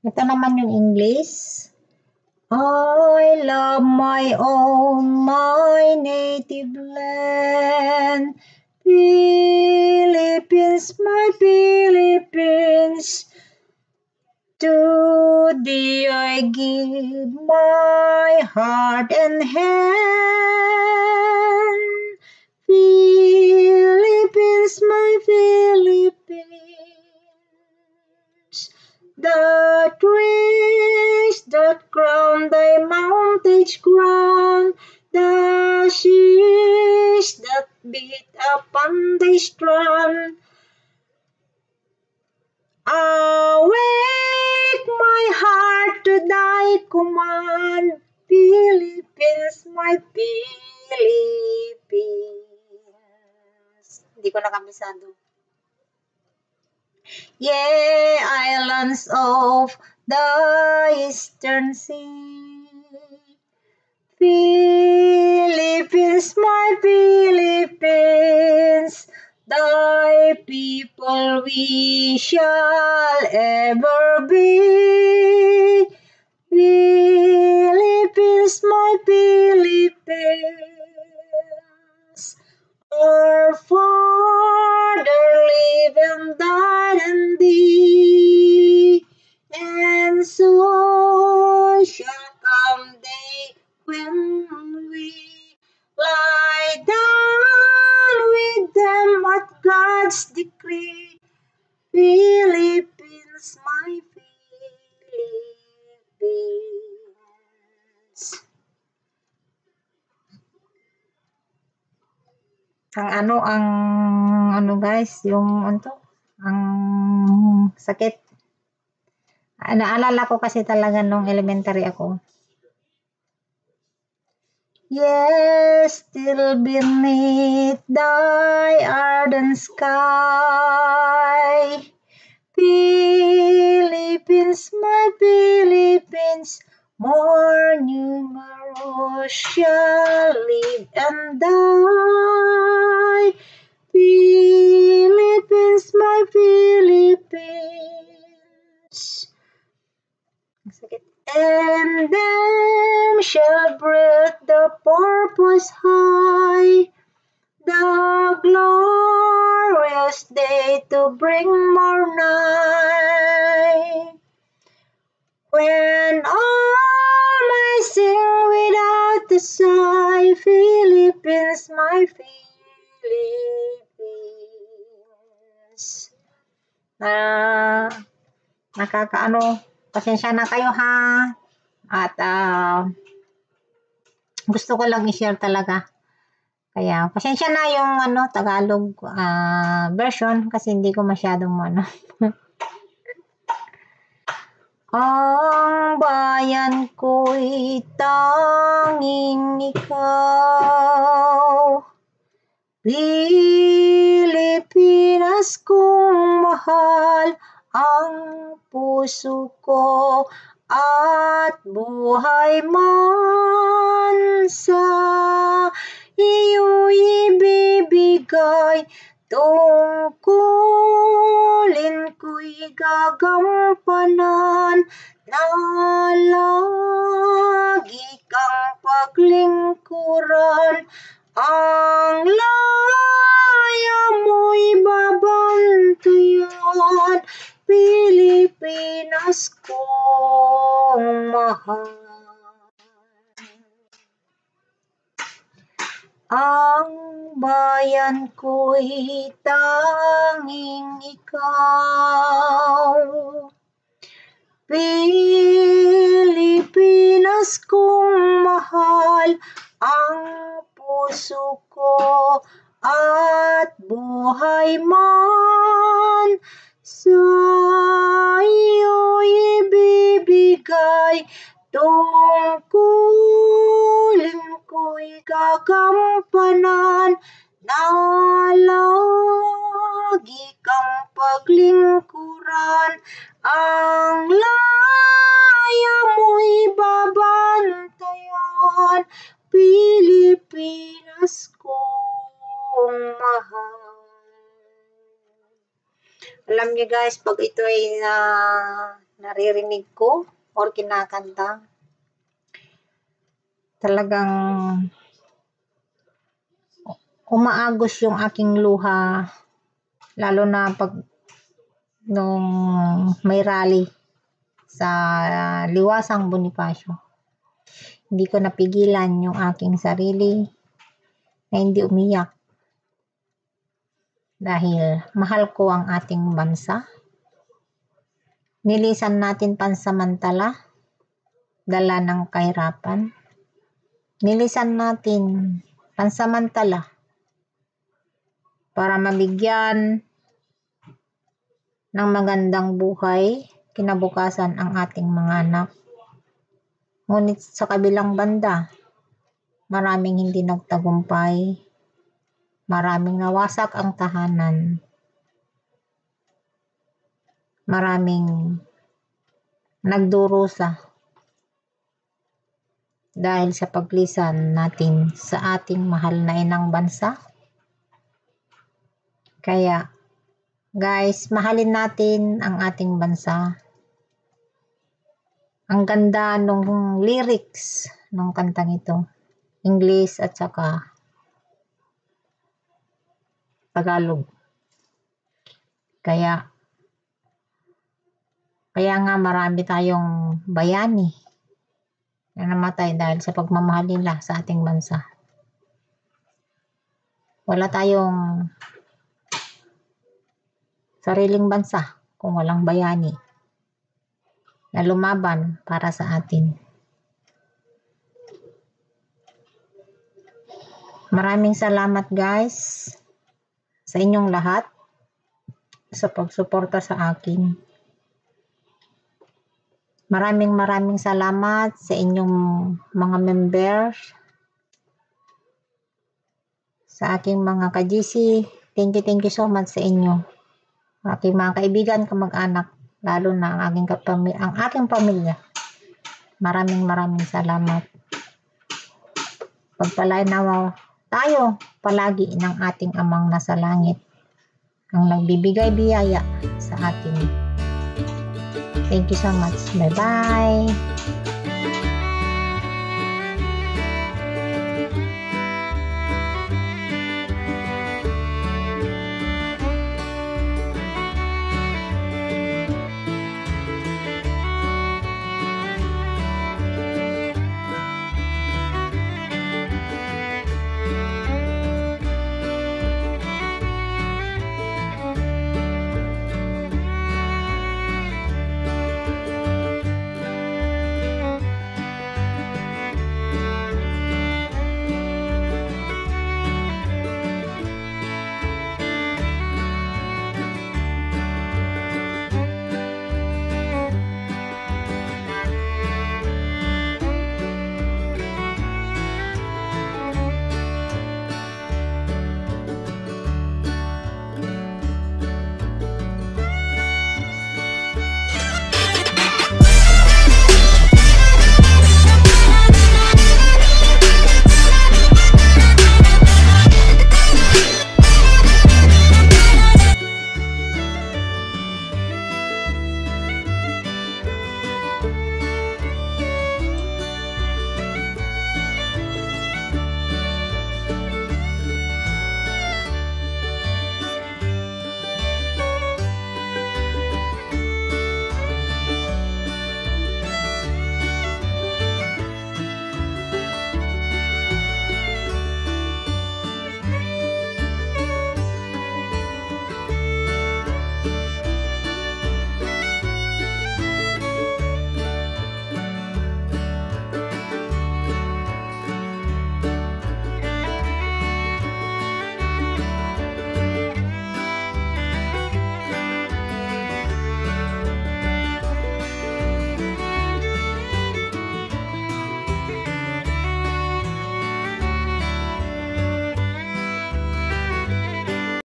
Ito naman yung English. I love my own, my native land. Philippines, my Philippines. To thee I give my heart and hand. Philippines, my Philippines. The trees that crown thy mountains crown, the seas that beat upon thy strand. Awake my heart to thy command, Philippines, my Philippines. Hindi ko nakabisado. Ye islands of the eastern sea, Philippines, my Philippines, thy people we shall ever be. Philippines, my Philippines, our Father live and died in thee, and so shall come day when we lie down with them at God's decree. Philippines, my Philippines. Ang guys, yung ang sakit. Naalala ko kasi talaga nung elementary ako. Yes, still beneath thy ardent sky, Philippines, my Philippines, more numerous shall live and die. Philippines, my Philippines. And them shall breathe the purpose high, the glorious day to bring more nigh. When all may sing without a sigh, Philippines, my Philippines. Pasensya na kayo ha. At gusto ko lang i-share talaga. Kaya pasensya na yung Tagalog version kasi hindi ko masyadong Ang bayan ko'y tanging ikaw, Pilipinas kong mahal, ang puso ko at buhay man sa iyo'y ibibigay, tungkulin ko'y gagampanan, na lagi kang paglingkuran, ang laya mo'y babantayan, Pilipinas kong mahal. Ang bayan ko'y tanging ikaw, Pilipinas kong mahal, ang puso ko at buhay man sa iyo'y ibibigay, tungkulin ko'y gagampanan, na lagi kang paglingkuran, ang laya mo'y babantayan, Pilipinas kong mahal. Alam niyo guys, pag ito ay naririnig ko or kinakanta, talagang umaagos yung aking luha, lalo na pag nung may rally sa Liwasang Bonifacio. Hindi ko napigilan yung aking sarili na hindi umiyak dahil mahal ko ang ating bansa. Nilisan natin pansamantala, dala ng kahirapan. Nilisan natin pansamantala para mabigyan ng magandang buhay kinabukasan ang ating mga anak. Ngunit sa kabilang banda, maraming hindi nagtagumpay, maraming nawasak ang tahanan, maraming nagdurusa dahil sa paglisan natin sa ating mahal na inang bansa. Kaya guys, mahalin natin ang ating bansa. Ang ganda nung lyrics nung kantang ito, English at saka Tagalog. Kaya nga marami tayong bayani na namatay dahil sa pagmamahal nila sa ating bansa. Wala tayong sariling bansa kung walang bayani na lumaban para sa atin. Maraming salamat guys sa inyong lahat sa pagsuporta sa akin. Maraming salamat sa inyong mga members, sa aking mga ka-GC. Thank you so much sa inyo. Aking mga kaibigan, kamag-anak, lalo na ang aking pamilya. Maraming salamat. Pagpalain na tayo palagi ng ating amang nasa langit, ang nagbibigay biyaya sa atin. Thank you so much. Bye-bye.